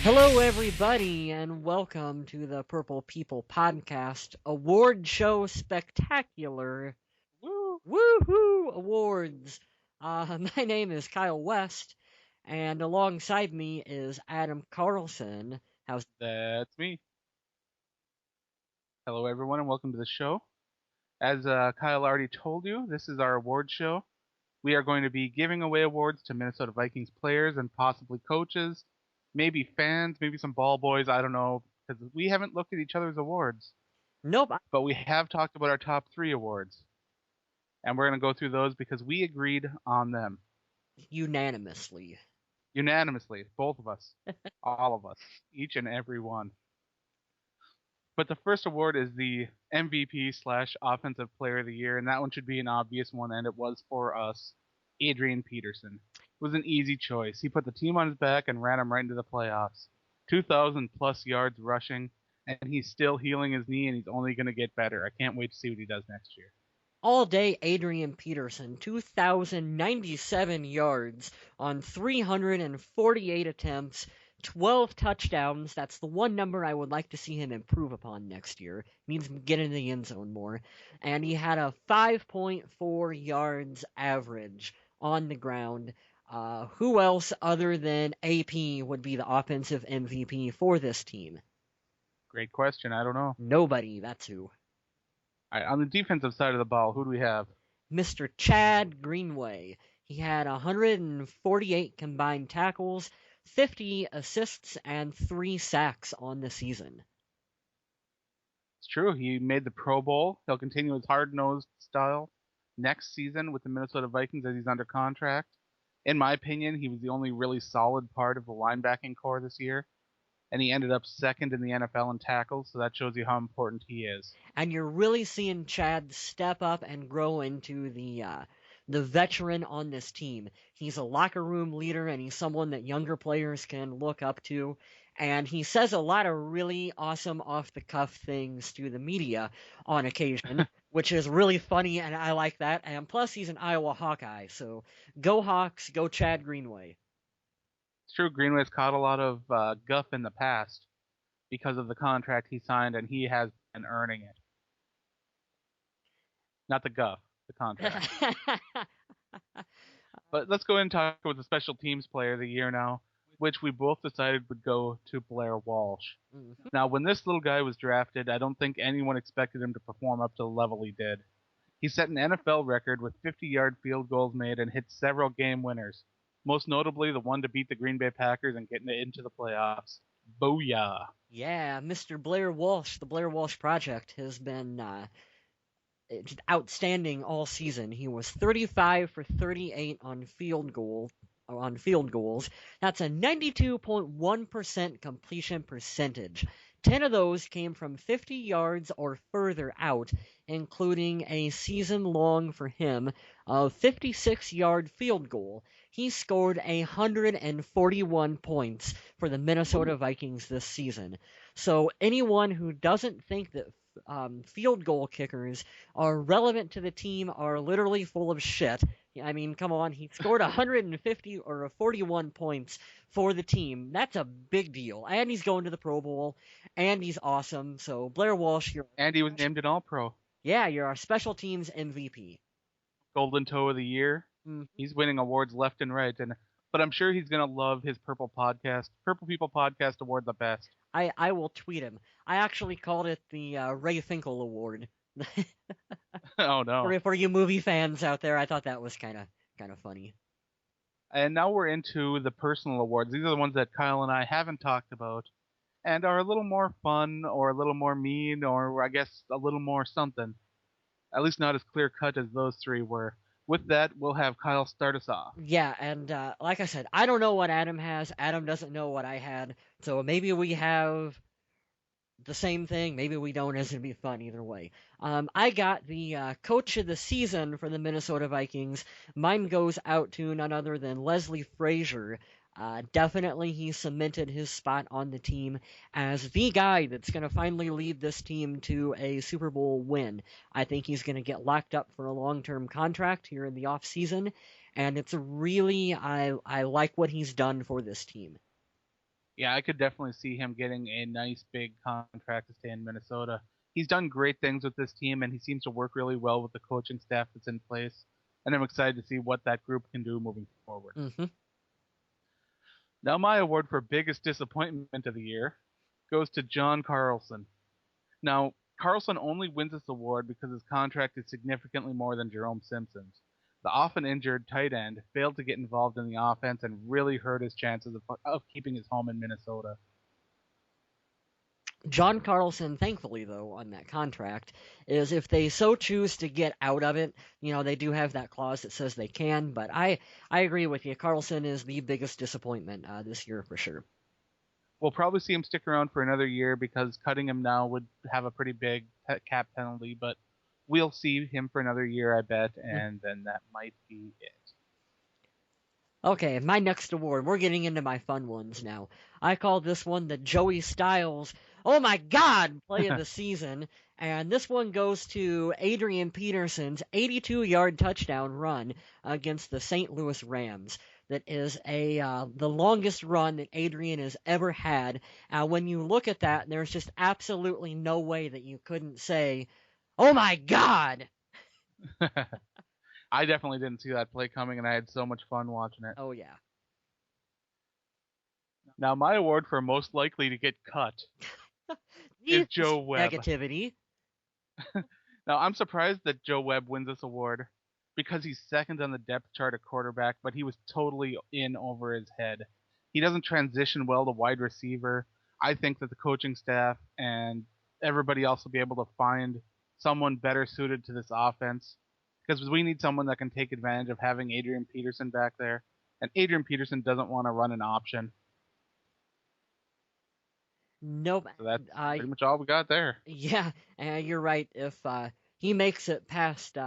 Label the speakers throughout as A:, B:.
A: Hello, everybody, and welcome to the Purple People Podcast Award Show Spectacular.
B: Woo!
A: Woohoo! Awards. My name is Kyle West, and alongside me is Adam Carlson. How's
B: That's me. Hello, everyone, and welcome to the show. As Kyle already told you, this is our award show. We are going to be giving away awards to Minnesota Vikings players and possibly coaches, maybe fans, maybe some ball boys. I don't know, because we haven't looked at each other's awards,
A: Nope,
B: but we have talked about our top three awards, and we're going to go through those because we agreed on them
A: unanimously.
B: unanimously, both of us, all of us, each and every one. But the first award is the MVP slash Offensive Player of the Year, and that one should be an obvious one, and it was for us. Adrian Peterson. It was an easy choice. He put the team on his back and ran him right into the playoffs. 2,000 plus yards rushing, and he's still healing his knee, and he's only going to get better. I can't wait to see what he does next year.
A: All day, Adrian Peterson, 2,097 yards on 348 attempts, 12 touchdowns. That's the one number I would like to see him improve upon next year. Means get in the end zone more. And he had a 5.4 yards average on the ground. Who else other than AP would be the offensive MVP for this team?
B: Great question. I don't know.
A: Nobody, that's who.
B: All right, on the defensive side of the ball, who do we have?
A: Mr. Chad Greenway. He had 148 combined tackles, 50 assists, and 3 sacks on the season.
B: It's true. He made the Pro Bowl. He'll continue his hard-nosed style next season with the Minnesota Vikings as he's under contract. In my opinion, he was the only really solid part of the linebacking core this year, and he ended up second in the NFL in tackles, so that shows you how important he is.
A: And you're really seeing Chad step up and grow into the veteran on this team. He's a locker room leader, and he's someone that younger players can look up to. And he says a lot of really awesome off the cuff things to the media on occasion, which is really funny, and I like that. And plus, he's an Iowa Hawkeye, so go Hawks, go Chad Greenway.
B: It's true, Greenway's caught a lot of guff in the past because of the contract he signed, and he has been earning it. Not the guff, the contract. But let's go ahead and talk about the special teams player of the year now, which we both decided would go to Blair Walsh.
A: Mhm.
B: Now, when this little guy was drafted, I don't think anyone expected him to perform up to the level he did. He set an NFL record with 50-yard field goals made and hit several game winners, most notably the one to beat the Green Bay Packers and get into the playoffs. Booyah!
A: Yeah, Mr. Blair Walsh, the Blair Walsh Project has been outstanding all season. He was 35 for 38 on field goals. That's a 92.1% completion percentage. 10 of those came from 50 yards or further out, including a season long for him of 56-yard field goal. He scored 141 points for the Minnesota Vikings this season. So anyone who doesn't think that field goal kickers are relevant to the team are literally full of shit. I mean, come on, he scored 150 or 41 points for the team. That's a big deal. And he's going to the Pro Bowl, and he's awesome. So, Blair Walsh,
B: And he was named an All-Pro.
A: yeah, you're our special teams MVP.
B: Golden Toe of the Year.
A: Mm.
B: He's winning awards left and right, but I'm sure he's gonna love his Purple People Podcast Award the best.
A: I will tweet him. I actually called it the Ray Finkel Award.
B: Oh no!
A: For you movie fans out there, I thought that was kind of funny.
B: And now we're into the personal awards. These are the ones that Kyle and I haven't talked about, and are a little more fun, or a little more mean, or I guess a little more something. At least not as clear cut as those three were. With that, we'll have Kyle start us off.
A: Yeah, and like I said, I don't know what Adam has. Adam doesn't know what I had. So maybe we have the same thing. Maybe we don't. It's going to be fun either way. I got the coach of the season for the Minnesota Vikings. Mine goes out to none other than Leslie Frazier. Definitely he cemented his spot on the team as the guy that's going to finally lead this team to a Super Bowl win. I think he's going to get locked up for a long-term contract here in the off season, and it's really I like what he's done for this team.
B: Yeah, I could definitely see him getting a nice big contract to stay in Minnesota. He's done great things with this team, and he seems to work really well with the coaching staff that's in place. And I'm excited to see what that group can do moving forward.
A: Hmm.
B: Now, my award for biggest disappointment of the year goes to John Carlson. Now, Carlson only wins this award because his contract is significantly more than Jerome Simpson's. The often injured tight end failed to get involved in the offense and really hurt his chances of keeping his home in Minnesota.
A: John Carlson, thankfully, though, on that contract, is if they so choose to get out of it, they do have that clause that says they can. But I agree with you. Carlson is the biggest disappointment this year for sure.
B: We'll probably see him stick around for another year because cutting him now would have a pretty big cap penalty, but we'll see him for another year, I bet, and then that might be it.
A: Okay, my next award. We're getting into my fun ones now. I call this one the Joey Styles, oh my God, play of the season. And this one goes to Adrian Peterson's 82-yard touchdown run against the St. Louis Rams. That is the longest run that Adrian has ever had. When you look at that, there's just absolutely no way that you couldn't say, "Oh my God!"
B: I definitely didn't see that play coming, and I had so much fun watching it.
A: Oh yeah.
B: Now, my award for most likely to get cut is Joe Webb.
A: Negativity.
B: Now, I'm surprised that Joe Webb wins this award because he's second on the depth chart at quarterback, but he was totally in over his head. He doesn't transition well to wide receiver. I think that the coaching staff and everybody else will be able to find someone better suited to this offense because we need someone that can take advantage of having Adrian Peterson back there. And Adrian Peterson doesn't want to run an option.
A: Nope.
B: So that's pretty much all we got there.
A: Yeah, you're right. If he makes it past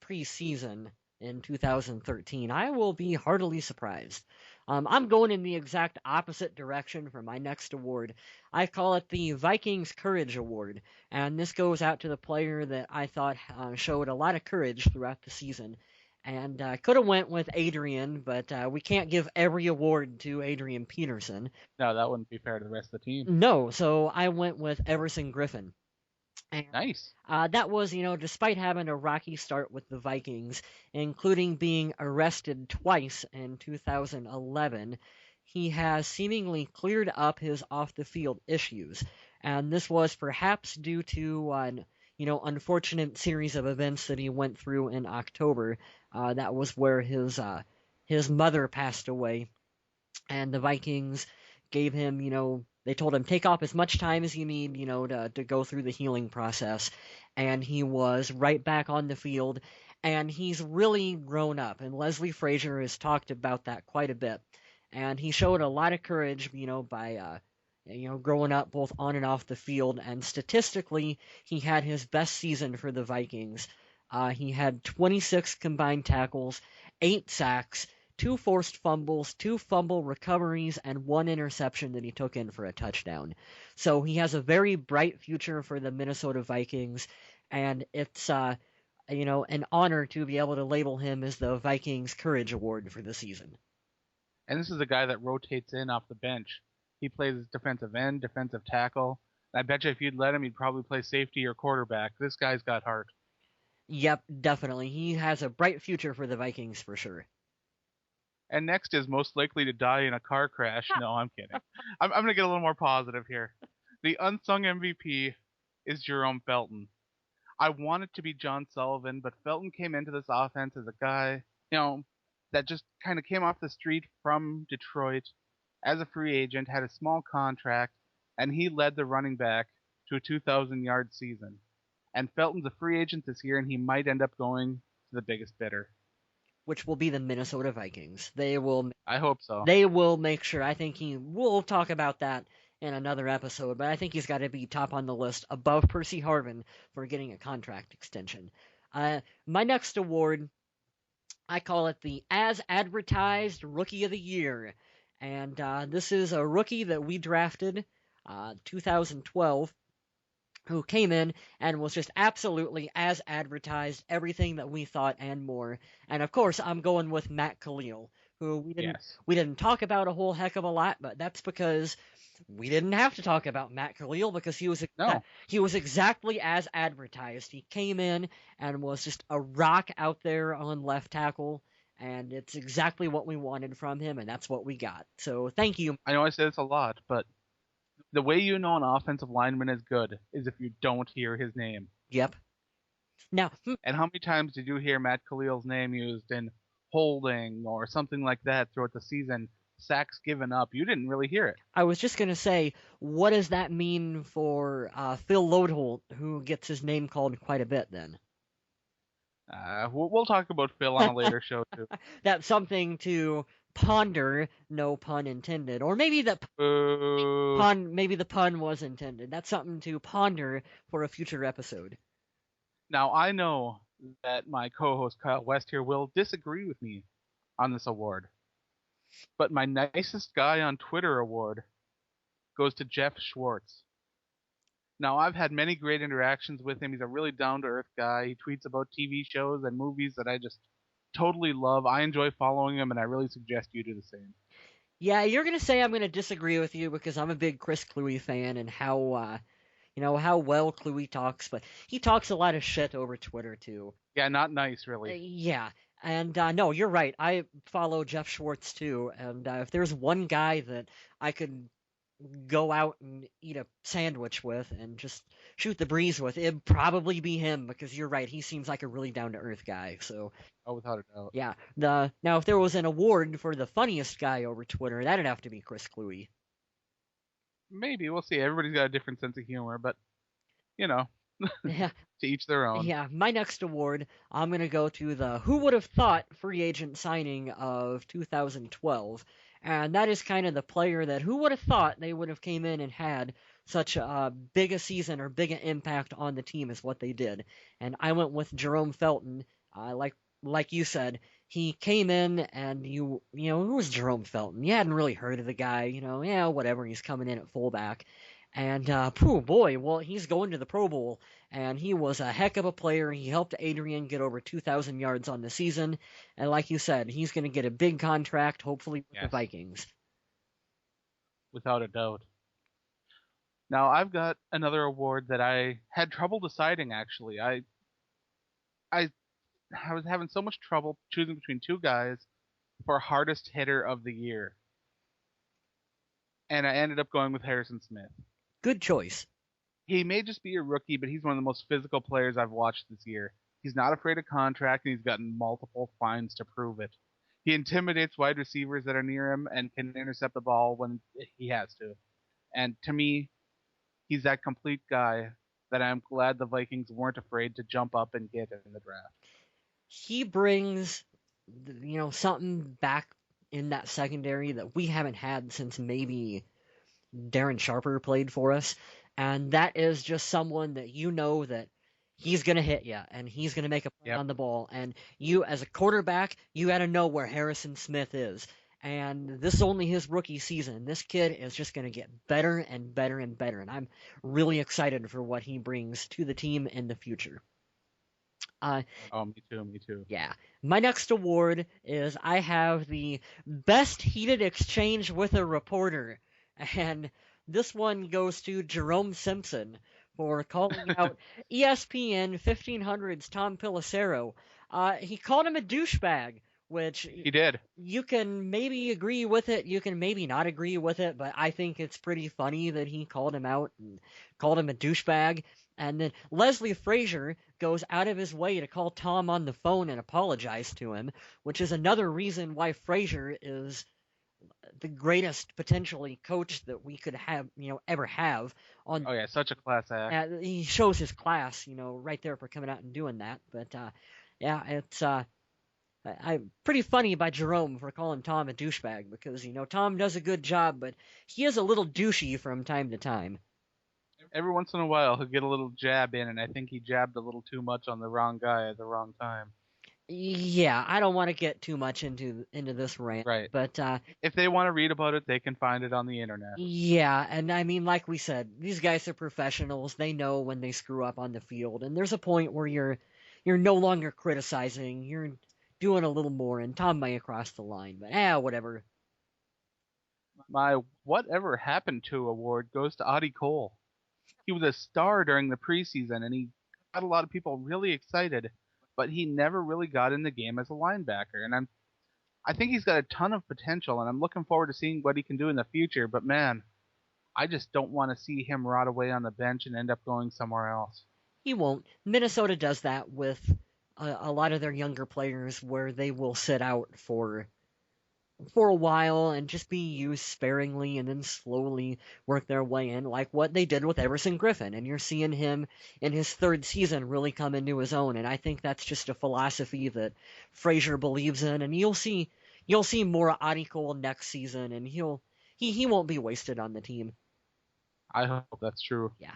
A: preseason in 2013, I will be heartily surprised. I'm going in the exact opposite direction for my next award. I call it the Vikings Courage Award, and this goes out to the player that I thought showed a lot of courage throughout the season. And could have went with Adrian, but we can't give every award to Adrian Peterson.
B: No, that wouldn't be fair to the rest of the team.
A: No, so I went with Everson Griffin. And
B: Nice.
A: that was, despite having a rocky start with the Vikings, including being arrested twice in 2011, he has seemingly cleared up his off the field issues. And this was perhaps due to an unfortunate series of events that he went through in October. That was where his mother passed away, and the Vikings gave him, they told him take off as much time as you need, to go through the healing process. And he was right back on the field, and he's really grown up. And Leslie Frazier has talked about that quite a bit. And he showed a lot of courage, by growing up both on and off the field. And statistically, he had his best season for the Vikings. He had 26 combined tackles, 8 sacks, 2 forced fumbles, 2 fumble recoveries, and 1 interception that he took in for a touchdown. So he has a very bright future for the Minnesota Vikings, and it's an honor to be able to label him as the Vikings Courage Award for the season.
B: And this is a guy that rotates in off the bench. He plays defensive end, defensive tackle. I bet you if you'd let him, he'd probably play safety or quarterback. This guy's got heart.
A: Yep, definitely. He has a bright future for the Vikings for sure.
B: And next is most likely to die in a car crash. No, I'm kidding. I'm going to get a little more positive here. The unsung MVP is Jerome Felton. I want it to be John Sullivan, but Felton came into this offense as a guy, that just kind of came off the street from Detroit as a free agent, had a small contract, and he led the running back to a 2,000-yard season. And Felton's a free agent this year, and he might end up going to the biggest bidder.
A: Which will be the Minnesota Vikings. They will.
B: I hope so.
A: They will make sure. I think we'll talk about that in another episode, but I think he's got to be top on the list above Percy Harvin for getting a contract extension. My next award, I call it the As Advertised Rookie of the Year. And this is a rookie that we drafted 2012 who came in and was just absolutely as advertised, everything that we thought and more. And of course, I'm going with Matt Khalil who we didn't
B: Yes.
A: we didn't talk about a whole heck of a lot, but that's because we didn't have to talk about Matt Khalil because
B: No.
A: he was exactly as advertised. He came in and was just a rock out there on left tackle, and it's exactly what we wanted from him, and that's what we got. So thank you.
B: I know I say this a lot, but the way you know an offensive lineman is good is if you don't hear his name.
A: Yep. Now,
B: And how many times did you hear Matt Khalil's name used in holding or something like that throughout the season? Sacks given up. You didn't really hear it.
A: I was just gonna say, what does that mean for Phil Lodeholt, who gets his name called quite a bit? Then
B: We'll talk about Phil on a later show too.
A: that's something to ponder, no pun intended, or maybe
B: Boo.
A: maybe the pun was intended. That's something to ponder for a future episode.
B: Now I know that my co-host Kyle West here will disagree with me on this award, but my nicest guy on Twitter award goes to Jeff Schwartz. Now, I've had many great interactions with him. He's a really down to earth guy. He tweets about TV shows and movies that I just totally love. I enjoy following him, and I really suggest you do the same.
A: Yeah, you're gonna say I'm gonna disagree with you because I'm a big Chris Cluey fan and how how well Cluey talks, but he talks a lot of shit over Twitter too.
B: Yeah, not nice, really.
A: Yeah, and no, you're right. I follow Jeff Schwartz too, and if there's one guy that I could go out and eat a sandwich with and just shoot the breeze with, it'd probably be him because you're right. He seems like a really down to earth guy. So
B: Oh, without a doubt.
A: yeah, now if there was an award for the funniest guy over Twitter, that'd have to be Chris Cluey.
B: Maybe, we'll see. Everybody's got a different sense of humor, but, you know,
A: Yeah,
B: to each their own.
A: yeah. My next award, I'm gonna go to the Who Would Have Thought free agent signing of 2012, and that is kind of the player that who would have thought they would have came in and had such a big a season or big an impact on the team as what they did. And I went with Jerome Felton. Like you said, he came in and you know who was Jerome Felton? You hadn't really heard of the guy. Yeah, whatever. He's coming in at fullback. And pooh boy, well he's going to the Pro Bowl, and he was a heck of a player. He helped Adrian get over 2,000 yards on the season, and like you said, he's going to get a big contract, hopefully with the
B: Yes,
A: Vikings.
B: without a doubt. Now, I've got another award that I had trouble deciding, actually. I, I was having so much trouble choosing between two guys for hardest hitter of the year, and I ended up going with Harrison Smith.
A: Good choice.
B: He may just be a rookie, but he's one of the most physical players I've watched this year. He's not afraid of contact, and he's gotten multiple fines to prove it. He intimidates wide receivers that are near him and can intercept the ball when he has to. And to me, he's that complete guy that I'm glad the Vikings weren't afraid to jump up and get in the draft.
A: He brings something back in that secondary that we haven't had since maybe Darren Sharper played for us, and that is just someone that that he's going to hit you and he's going to make a play
B: Yep.
A: on the ball, and you as a quarterback, you got to know where Harrison Smith is. And this is only his rookie season. This kid is just going to get better and better and better, and I'm really excited for what he brings to the team in the future.
B: Oh, me too, me too.
A: Yeah. My next award is I have the best heated exchange with a reporter. And this one goes to Jerome Simpson for calling out ESPN 1500's Tom Pelissero. He called him a douchebag, which
B: He did.
A: you can maybe agree with it, you can maybe not agree with it, but I think it's pretty funny that he called him out and called him a douchebag. And then Leslie Frazier goes out of his way to call Tom on the phone and apologize to him, which is another reason why Frazier is the greatest potentially coach that we could have, ever have on.
B: Oh yeah, such a class act.
A: He shows his class, right there for coming out and doing that. But yeah, it's pretty funny by Jerome for calling Tom a douchebag because Tom does a good job, but he is a little douchey from time to time.
B: Every once in a while, he'll get a little jab in, and I think he jabbed a little too much on the wrong guy at the wrong time.
A: Yeah, I don't want to get too much into this rant,
B: Right.
A: but
B: If they want to read about it, they can find it on the internet.
A: yeah, and I mean, like we said, these guys are professionals. They know when they screw up on the field, and there's a point where you're no longer criticizing. You're doing a little more, and Tom May across the line. But whatever.
B: My Whatever Happened to award goes to Audie Cole. He was a star during the preseason, and he got a lot of people really excited, but he never really got in the game as a linebacker. And I think he's got a ton of potential, and I'm looking forward to seeing what he can do in the future. But man, I just don't want to see him rot away on the bench and end up going somewhere else.
A: He won't. Minnesota does that with a lot of their younger players, where they will sit out for a while and just be used sparingly and then slowly work their way in, like what they did with Everson Griffin. And you're seeing him in his third season really come into his own. And I think that's just a philosophy that Frazier believes in. And you'll see more Audie Cole next season, and he won't be wasted on the team.
B: I hope that's true.
A: Yeah.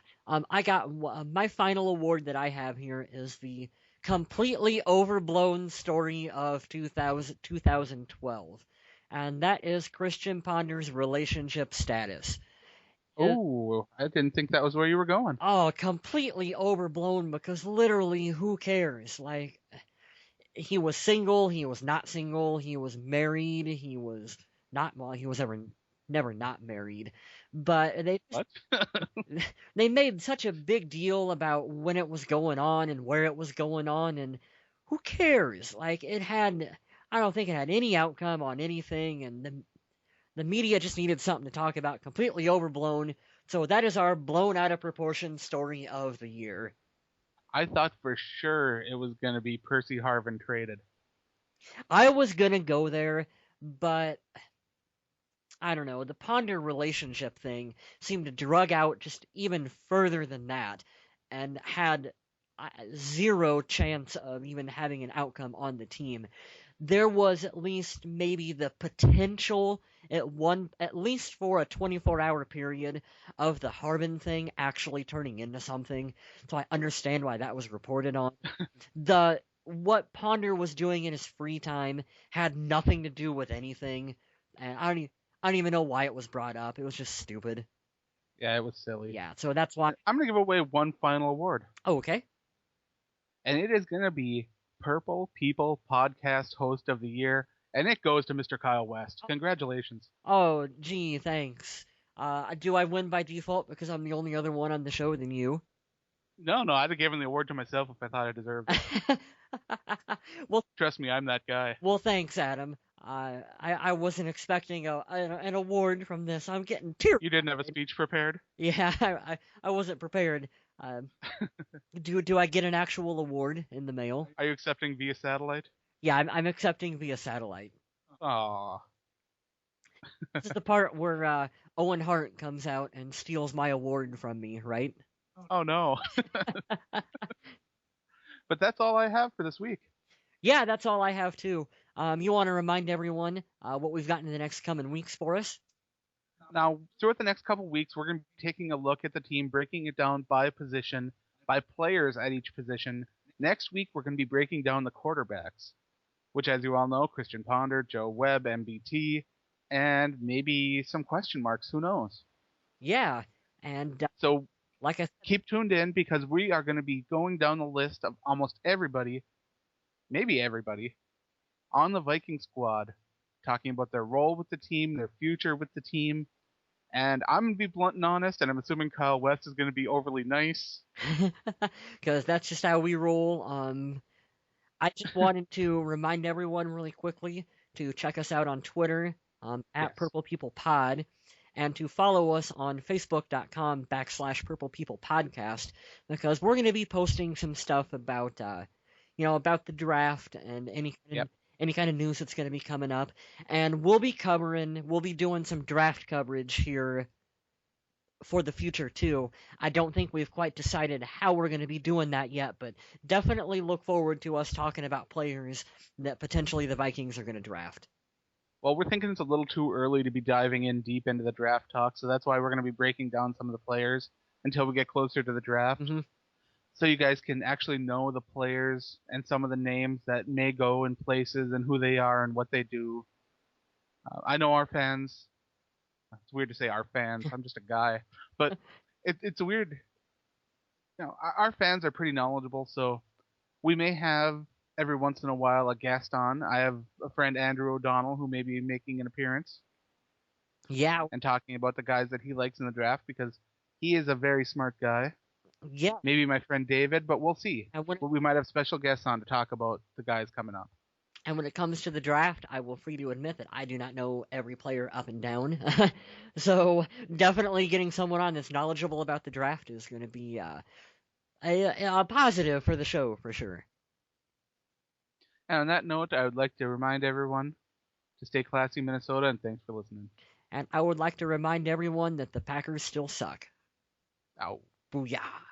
A: I got my final award that I have here is the completely overblown story of 2012, and that is Christian Ponder's relationship status.
B: Oh, I didn't think that was where you were going.
A: Oh, completely overblown because literally, who cares? Like, he was single, he was not single, he was married, he was not, well, he was never not married. But
B: What?
A: they made such a big deal about when it was going on and where it was going on, and who cares? Like, I don't think it had any outcome on anything, and the media just needed something to talk about, completely overblown. So that is our blown out of proportion story of the year.
B: I thought for sure it was going to be Percy Harvin traded.
A: I was gonna go there, but I don't know, the Ponder relationship thing seemed to drug out just even further than that, and had zero chance of even having an outcome on the team. There was at least maybe the potential at least for a 24-hour period of the Harbin thing actually turning into something. So I understand why that was reported on. The What Ponder was doing in his free time had nothing to do with anything, and I don't even know why it was brought up. It was just stupid.
B: Yeah, it was silly.
A: Yeah, so that's why.
B: I'm going to give away one final award,
A: Oh, okay.
B: and it is going to be Purple People Podcast Host of the Year, and it goes to Mr. Kyle West. Congratulations.
A: Oh, gee, thanks. Do I win by default because I'm the only other one on the show than you?
B: No, I'd have given the award to myself if I thought I deserved it.
A: well,
B: Trust me, I'm that guy.
A: well, thanks, Adam. I wasn't expecting an award from this. I'm getting teary.
B: You didn't have a speech prepared?
A: Yeah, I wasn't prepared. Do I get an actual award in the mail?
B: Are you accepting via satellite?
A: Yeah, I'm accepting via satellite.
B: Aw.
A: This is the part where Owen Hart comes out and steals my award from me, right?
B: Oh no. But that's all I have for this week.
A: Yeah, that's all I have too. You want to remind everyone what we've got in the next coming weeks for us?
B: Now, throughout the next couple weeks, we're going to be taking a look at the team, breaking it down by position, by players at each position. Next week, we're going to be breaking down the quarterbacks, which, as you all know, Christian Ponder, Joe Webb, MBT, and maybe some question marks. Who knows?
A: Yeah, and
B: So
A: like I said,
B: keep tuned in because we are going to be going down the list of almost everybody, maybe everybody, on the Viking squad, talking about their role with the team, their future with the team. And I'm going to be blunt and honest, and I'm assuming Kyle West is going to be overly nice.
A: because that's just how we roll. I just wanted to remind everyone really quickly to check us out on Twitter at
B: Yes.
A: Purple People Pod, and to follow us on Facebook.com/Purple People Podcast, because we're going to be posting some stuff about about the draft and any kind of news that's going to be coming up, and we'll be doing some draft coverage here for the future too. I don't think we've quite decided how we're going to be doing that yet, but definitely look forward to us talking about players that potentially the Vikings are going to draft.
B: Well, we're thinking it's a little too early to be diving in deep into the draft talk, so that's why we're going to be breaking down some of the players until we get closer to the draft.
A: Mm-hmm.
B: So you guys can actually know the players and some of the names that may go in places and who they are and what they do. I know our fans. It's weird to say our fans. I'm just a guy, but it's weird. Our fans are pretty knowledgeable, so we may have every once in a while a guest on. I have a friend Andrew O'Donnell who may be making an appearance
A: Yeah,
B: and talking about the guys that he likes in the draft because he is a very smart guy.
A: yeah.
B: Maybe my friend David, but we'll see.
A: And when
B: Well, we might have special guests on to talk about the guys coming up.
A: and when it comes to the draft, I will free to admit that I do not know every player up and down. So definitely getting someone on that's knowledgeable about the draft is going to be a positive for the show for sure.
B: And on that note, I would like to remind everyone to stay classy, Minnesota, and thanks for listening.
A: And I would like to remind everyone that the Packers still suck.
B: Out.
A: Booyah.